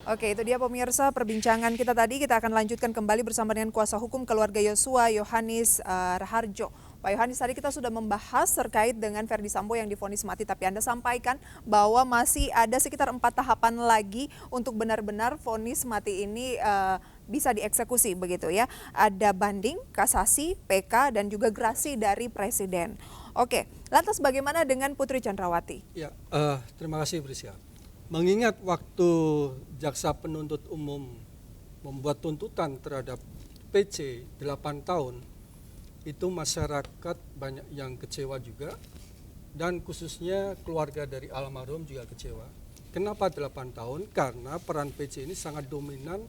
Oke, itu dia pemirsa perbincangan kita tadi. Kita akan lanjutkan kembali bersama dengan kuasa hukum keluarga Yosua, Yohanis Raharjo. Pak Yohanis, tadi kita sudah membahas terkait dengan Verdi Sambo yang divonis mati, tapi Anda sampaikan bahwa masih ada sekitar 4 tahapan lagi untuk benar-benar vonis mati ini bisa dieksekusi begitu ya. Ada banding, kasasi, PK, dan juga gerasi dari Presiden. Oke, lantas bagaimana dengan Putri Chandrawati? Ya, terima kasih Prisca. Mengingat waktu jaksa penuntut umum membuat tuntutan terhadap PC 8 tahun, itu masyarakat banyak yang kecewa juga, dan khususnya keluarga dari almarhum juga kecewa. Kenapa 8 tahun? Karena peran PC ini sangat dominan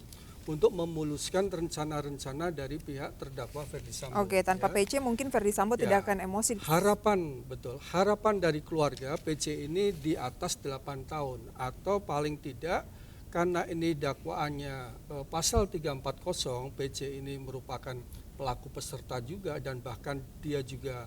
untuk memuluskan rencana-rencana dari pihak terdakwa Verdi Sambo. Oke, tanpa PC mungkin Verdi Sambo tidak akan emosi. Harapan dari keluarga PC ini di atas 8 tahun atau paling tidak karena ini dakwaannya pasal 340, PC ini merupakan pelaku peserta juga dan bahkan dia juga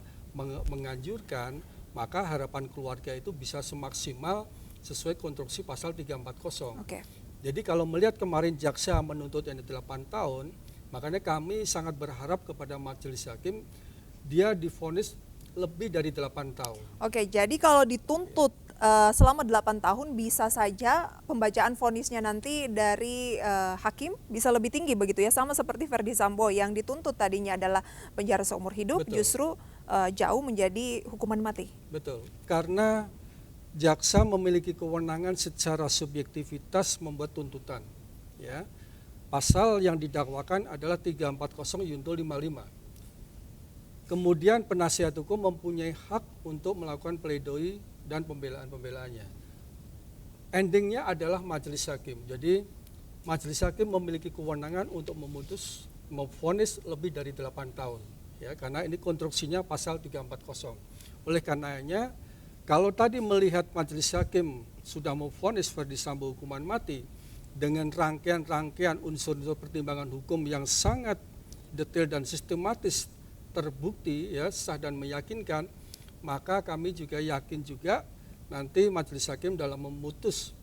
menganjurkan, maka harapan keluarga itu bisa semaksimal sesuai konstruksi pasal 340. Oke. Jadi kalau melihat kemarin jaksa menuntut yang 8 tahun, makanya kami sangat berharap kepada majelis hakim dia divonis lebih dari 8 tahun. Oke, jadi kalau dituntut selama 8 tahun bisa saja pembacaan vonisnya nanti dari hakim bisa lebih tinggi begitu ya, sama seperti Verdi Sambo yang dituntut tadinya adalah penjara seumur hidup. Betul. Justru jauh menjadi hukuman mati. Betul, karena jaksa memiliki kewenangan secara subjektivitas membuat tuntutan. Ya, pasal yang didakwakan adalah 340 Yunto 55. Kemudian penasihat hukum mempunyai hak untuk melakukan pledoi dan pembelaan-pembelaannya. Endingnya adalah majelis hakim. Jadi majelis hakim memiliki kewenangan untuk memvonis lebih dari 8 tahun. Ya, karena ini konstruksinya pasal 340. Oleh karenanya, kalau tadi melihat majelis hakim sudah memvonis Verdi Sambo hukuman mati dengan rangkaian-rangkaian unsur-unsur pertimbangan hukum yang sangat detail dan sistematis terbukti ya sah dan meyakinkan, maka kami juga yakin juga nanti majelis hakim dalam memutus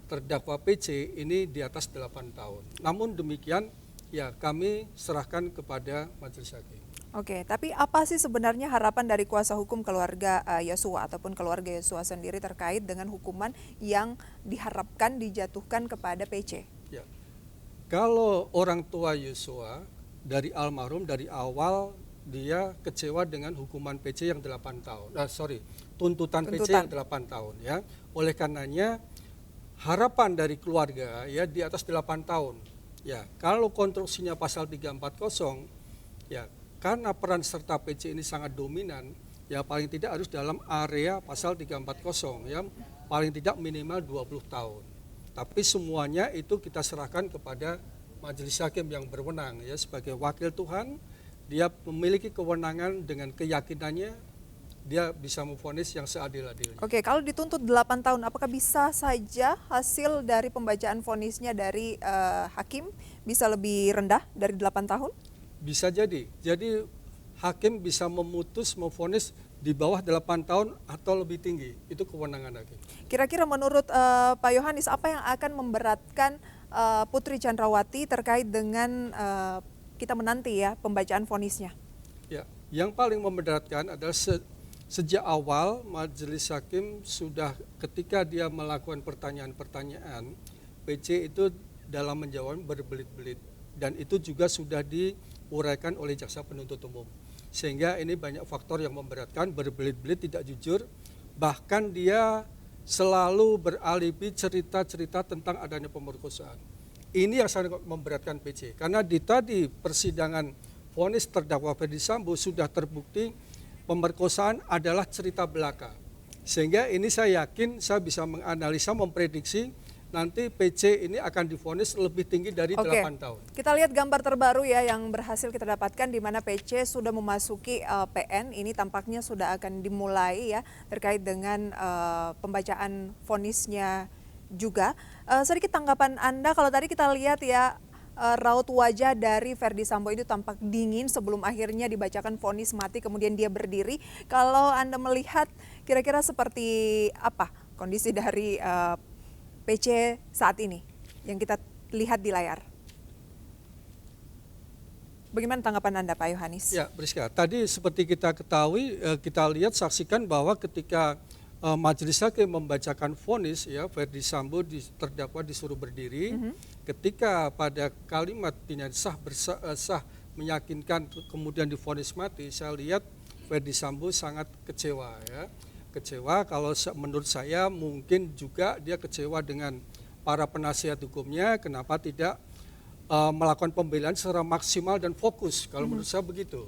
terdakwa PC ini di atas 8 tahun. Namun demikian ya kami serahkan kepada majelis hakim. Oke, tapi apa sih sebenarnya harapan dari kuasa hukum keluarga Yosua ataupun keluarga Yosua sendiri terkait dengan hukuman yang diharapkan dijatuhkan kepada PC? Ya, kalau orang tua Yosua dari almarhum dari awal dia kecewa dengan hukuman PC yang 8 tahun. Tuntutan PC yang 8 tahun ya. Oleh karenanya harapan dari keluarga ya di atas 8 tahun. Ya, kalau konstruksinya pasal 340 ya karena peran serta PC ini sangat dominan, ya paling tidak harus dalam area pasal 340, ya paling tidak minimal 20 tahun. Tapi semuanya itu kita serahkan kepada majelis hakim yang berwenang, ya sebagai wakil Tuhan, dia memiliki kewenangan dengan keyakinannya, dia bisa memvonis yang seadil-adilnya. Oke, kalau dituntut 8 tahun, apakah bisa saja hasil dari pembacaan vonisnya dari hakim bisa lebih rendah dari 8 tahun? Bisa jadi hakim bisa memvonis di bawah 8 tahun atau lebih tinggi, itu kewenangan hakim. Kira-kira menurut Pak Yohanis, apa yang akan memberatkan Putri Chandrawati terkait dengan kita menanti ya pembacaan vonisnya? Ya, yang paling memberatkan adalah sejak awal majelis hakim sudah ketika dia melakukan pertanyaan-pertanyaan, PC itu dalam menjawab berbelit-belit dan itu juga sudah diuraikan oleh jaksa penuntut umum. Sehingga ini banyak faktor yang memberatkan, berbelit-belit, tidak jujur, bahkan dia selalu beralibi cerita-cerita tentang adanya pemerkosaan. Ini yang sangat memberatkan PC, karena di tadi persidangan vonis terdakwa Verdi Sambo sudah terbukti pemerkosaan adalah cerita belaka. Sehingga ini saya yakin saya bisa menganalisa, memprediksi nanti PC ini akan divonis lebih tinggi dari 8 tahun. Kita lihat gambar terbaru ya yang berhasil kita dapatkan di mana PC sudah memasuki PN. Ini tampaknya sudah akan dimulai ya terkait dengan pembacaan vonisnya juga. Sedikit tanggapan Anda kalau tadi kita lihat ya raut wajah dari Verdi Sambo itu tampak dingin sebelum akhirnya dibacakan vonis mati kemudian dia berdiri. Kalau Anda melihat kira-kira seperti apa kondisi dari PC saat ini? yang kita lihat di layar. Bagaimana tanggapan Anda, Pak Yohanis? Ya, Priska, tadi seperti kita ketahui, kita lihat saksikan bahwa ketika majelis hakim membacakan vonis, ya Verdi Sambo terdakwa disuruh berdiri. Ketika pada kalimat pidana sah meyakinkan kemudian divonis mati, saya lihat Verdi Sambo sangat kecewa, ya. Kecewa, kalau menurut saya mungkin juga dia kecewa dengan para penasihat hukumnya, kenapa tidak melakukan pembelaan secara maksimal dan fokus, kalau menurut saya begitu.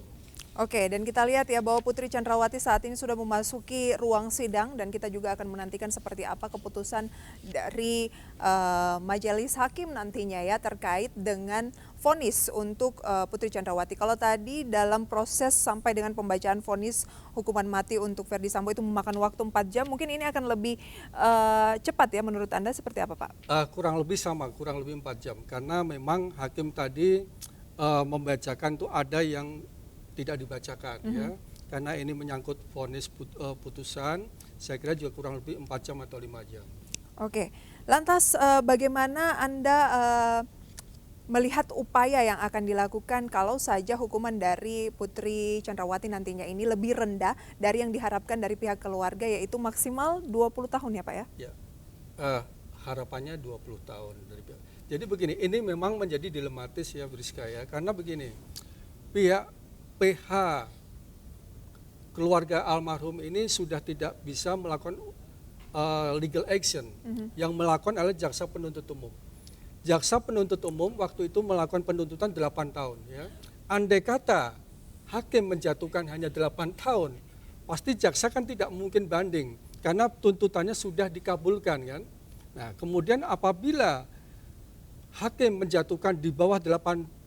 Oke, dan kita lihat ya bahwa Putri Chandrawati saat ini sudah memasuki ruang sidang dan kita juga akan menantikan seperti apa keputusan dari majelis hakim nantinya ya terkait dengan vonis untuk Putri Chandrawati. Kalau tadi dalam proses sampai dengan pembacaan vonis hukuman mati untuk Verdi Sambo itu memakan waktu 4 jam, mungkin ini akan lebih cepat ya menurut Anda, seperti apa Pak? Kurang lebih sama, kurang lebih 4 jam karena memang hakim tadi membacakan tuh ada yang tidak dibacakan, ya, karena ini menyangkut vonis putusan, saya kira juga kurang lebih 4 jam atau 5 jam. Oke, lantas bagaimana Anda melihat upaya yang akan dilakukan kalau saja hukuman dari Putri Chandrawati nantinya ini lebih rendah dari yang diharapkan dari pihak keluarga, yaitu maksimal 20 tahun ya Pak ya? Ya, harapannya 20 tahun. Jadi begini, ini memang menjadi dilematis ya Briska ya, karena begini, pihak PH keluarga almarhum ini sudah tidak bisa melakukan legal action. Yang melakukan adalah jaksa penuntut umum. Jaksa penuntut umum waktu itu melakukan penuntutan 8 tahun. Ya. Andai kata hakim menjatuhkan hanya 8 tahun, pasti jaksa kan tidak mungkin banding karena tuntutannya sudah dikabulkan kan. Nah, kemudian apabila hakim menjatuhkan di bawah 8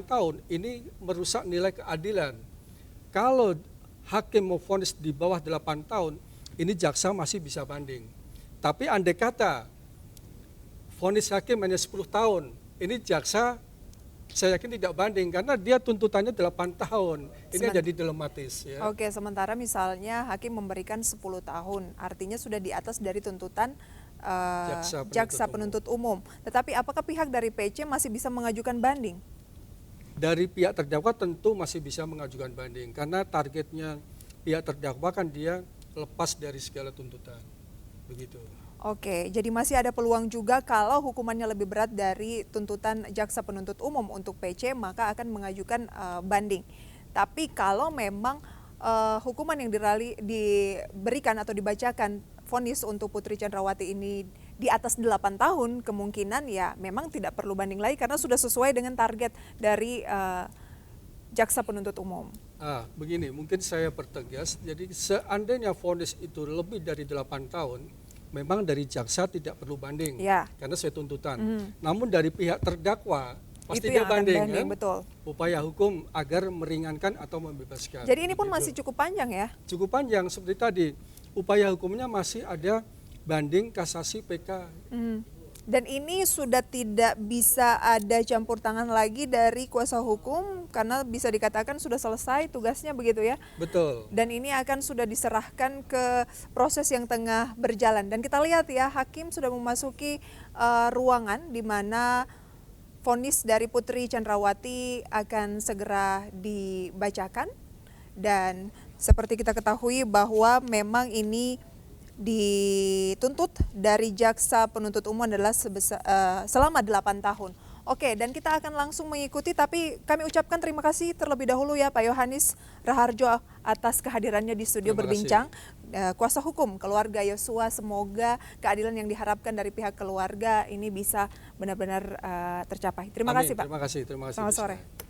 tahun, ini merusak nilai keadilan. Kalau hakim memvonis di bawah 8 tahun, ini jaksa masih bisa banding. Tapi andai kata vonis hakim hanya 10 tahun, ini jaksa saya yakin tidak banding karena dia tuntutannya 8 tahun. Ini jadi dilematis. Ya. Oke, sementara misalnya hakim memberikan 10 tahun, artinya sudah di atas dari tuntutan jaksa penuntut umum. Tetapi apakah pihak dari PC masih bisa mengajukan banding? Dari pihak terdakwa tentu masih bisa mengajukan banding karena targetnya pihak terdakwa kan dia lepas dari segala tuntutan. Begitu. Oke, jadi masih ada peluang juga kalau hukumannya lebih berat dari tuntutan jaksa penuntut umum untuk PC, maka akan mengajukan banding. Tapi kalau memang hukuman yang diberikan atau dibacakan vonis untuk Putri Chandrawati ini di atas 8 tahun, kemungkinan ya memang tidak perlu banding lagi karena sudah sesuai dengan target dari jaksa penuntut umum. Begini, mungkin saya pertegas, jadi seandainya vonis itu lebih dari 8 tahun, memang dari jaksa tidak perlu banding ya, karena sesuai tuntutan. Namun dari pihak terdakwa pasti dia banding kan? Betul. Upaya hukum agar meringankan atau membebaskan. Jadi ini pun masih cukup panjang ya? Cukup panjang seperti tadi. Upaya hukumnya masih ada banding, kasasi, PK. Dan ini sudah tidak bisa ada campur tangan lagi dari kuasa hukum karena bisa dikatakan sudah selesai tugasnya begitu ya? Betul. Dan ini akan sudah diserahkan ke proses yang tengah berjalan. Dan kita lihat ya, hakim sudah memasuki ruangan di mana vonis dari Putri Chandrawati akan segera dibacakan. Dan seperti kita ketahui bahwa memang ini dituntut dari jaksa penuntut umum adalah selama 8 tahun. Oke, dan kita akan langsung mengikuti, tapi kami ucapkan terima kasih terlebih dahulu ya Pak Yohanis Raharjo atas kehadirannya di studio berbincang. Kuasa hukum keluarga Yosua, semoga keadilan yang diharapkan dari pihak keluarga ini bisa benar-benar tercapai. Terima kasih Pak. Terima kasih. Selamat sore.